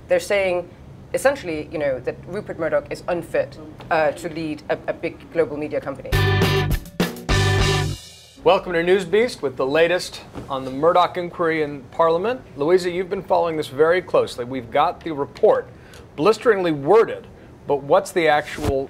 they're saying, essentially, that Rupert Murdoch is unfit to lead a big global media company. Welcome to Newsbeast with the latest on the Murdoch inquiry in Parliament. Louise, you've been following this very closely. We've got the report, blisteringly worded, but what's the actual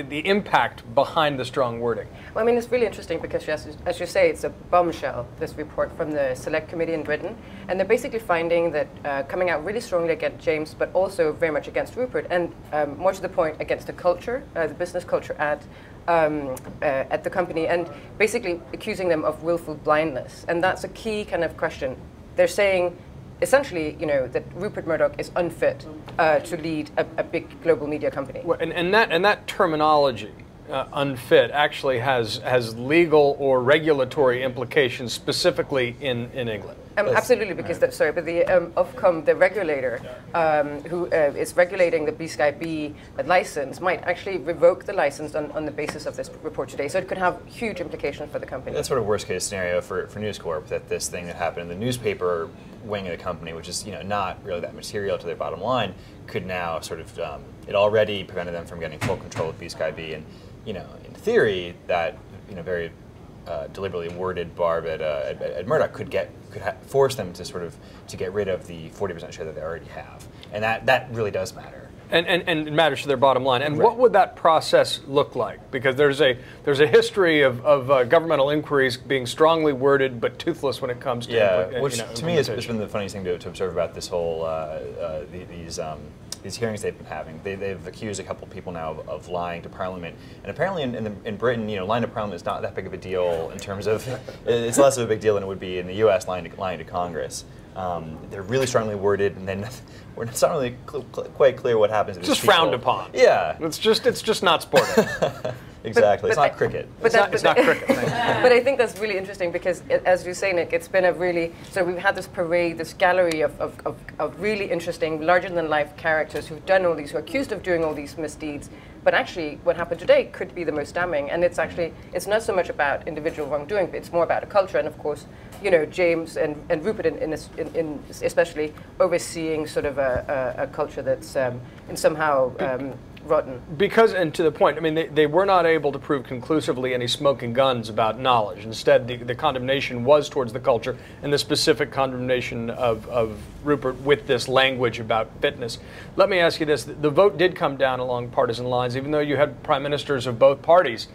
impact behind the strong wording? Well, I mean, it's really interesting because, as you say, it's a bombshell, this report from the Select Committee in Britain. And they're basically finding that coming out really strongly against James, but also very much against Rupert, and more to the point, against the culture, the business culture at the company, and basically accusing them of willful blindness. And that's a key kind of question. They're saying, essentially, that Rupert Murdoch is unfit to lead a big global media company. Well, and that terminology, unfit, actually has legal or regulatory implications specifically in England. Absolutely, because the Ofcom, the regulator who is regulating the B-Sky-B license, might actually revoke the license on the basis of this report today. So it could have huge implications for the company. That's sort of worst case scenario for News Corp, that this thing that happened in the newspaper wing of the company, which is not really that material to their bottom line, could now sort of it already prevented them from getting full control of B-Sky-B, and in theory that very deliberately worded barb at Murdoch could force them to get rid of the 40% share that they already have, and that really does matter. And it matters to their bottom line. And right. What would that process look like? Because there's a history of governmental inquiries being strongly worded but toothless when it comes to which to me has been the funniest thing to observe about this whole these hearings they've been having. They've accused a couple of people now of lying to Parliament, and apparently in Britain, lying to Parliament is not that big of a deal in terms of it's less of a big deal than it would be in the U.S. lying to Congress. They're really strongly worded, and then it's not really quite clear what happens. It's just frowned upon. Yeah, it's just not sporting. Exactly, it's not cricket. It's not cricket. But I think that's really interesting because, as you say, Nick, it's been we've had this parade, this gallery of really interesting, larger-than-life characters who are accused of doing all these misdeeds. But actually, what happened today could be the most damning, and it's not so much about individual wrongdoing, but it's more about a culture, and of course, James and Rupert in especially overseeing sort of a culture that's somehow rotten. Because, and to the point, I mean, they were not able to prove conclusively any smoking guns about knowledge. Instead, the condemnation was towards the culture and the specific condemnation of Rupert with this language about fitness. Let me ask you this. The vote did come down along partisan lines, even though you had prime ministers of both parties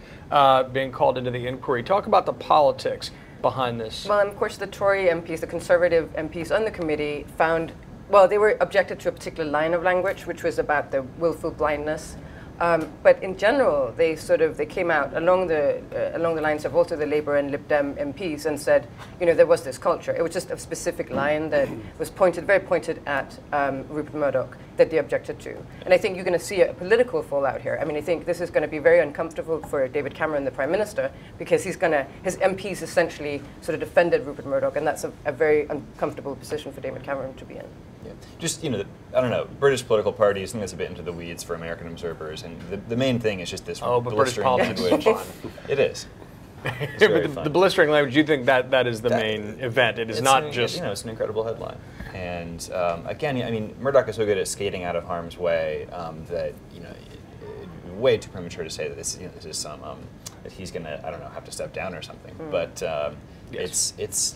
being called into the inquiry. Talk about the politics behind this. Well, and of course, the Tory MPs, the Conservative MPs on the committee they were objected to a particular line of language, which was about the willful blindness. But in general, they came out along the lines of also the Labour and Lib Dem MPs and said, there was this culture. It was just a specific line that was very pointed at Rupert Murdoch that they objected to. And I think you're going to see a political fallout here. I mean, I think this is going to be very uncomfortable for David Cameron, the Prime Minister, because his MPs essentially sort of defended Rupert Murdoch, and that's a very uncomfortable position for David Cameron to be in. Yeah. Just, I don't know, British political parties, I think that's a bit into the weeds for American observers, and the main thing is just this blistering language. It is. But the blistering language, you think that is the main event? It is not just... it's an incredible headline. And again, I mean, Murdoch is so good at skating out of harm's way that, it's way too premature to say that this is some, that he's going to, I don't know, have to step down or something. But yes. It's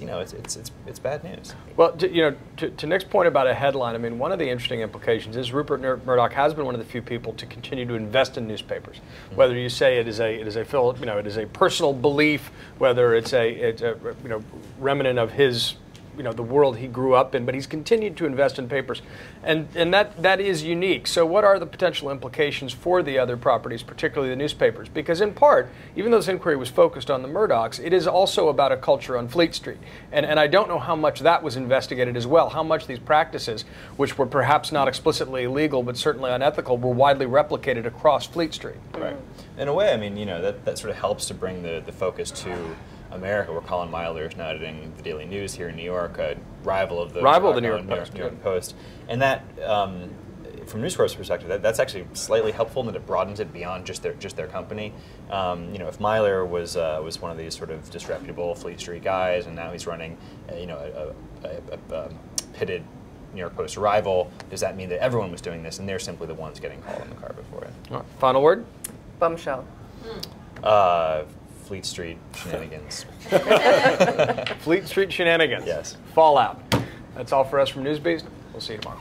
bad news. Well, to Nick's point about a headline, I mean, one of the interesting implications is Rupert Murdoch has been one of the few people to continue to invest in newspapers. Mm-hmm. Whether you say it is a personal belief, whether it's a remnant of his the world he grew up in, but he's continued to invest in papers, and that is unique. So what are the potential implications for the other properties, particularly the newspapers? Because in part, even though this inquiry was focused on the Murdochs, it is also about a culture on Fleet Street, and I don't know how much that was investigated as well, how much these practices, which were perhaps not explicitly illegal but certainly unethical, were widely replicated across Fleet Street. Right. In a way, I mean, that sort of helps to bring the focus to America, where Colin Myler is now editing the Daily News here in New York, a rival of the New York Post. And that, from News Corp's perspective, that's actually slightly helpful, and that it broadens it beyond just their company. If Myler was one of these sort of disreputable Fleet Street guys, and now he's running, a pitted New York Post arrival, does that mean that everyone was doing this and they're simply the ones getting called on the carpet for it? All right. Final word? Bombshell. Fleet Street shenanigans. Fleet Street shenanigans. Yes. Fallout. That's all for us from Newsbeast. We'll see you tomorrow.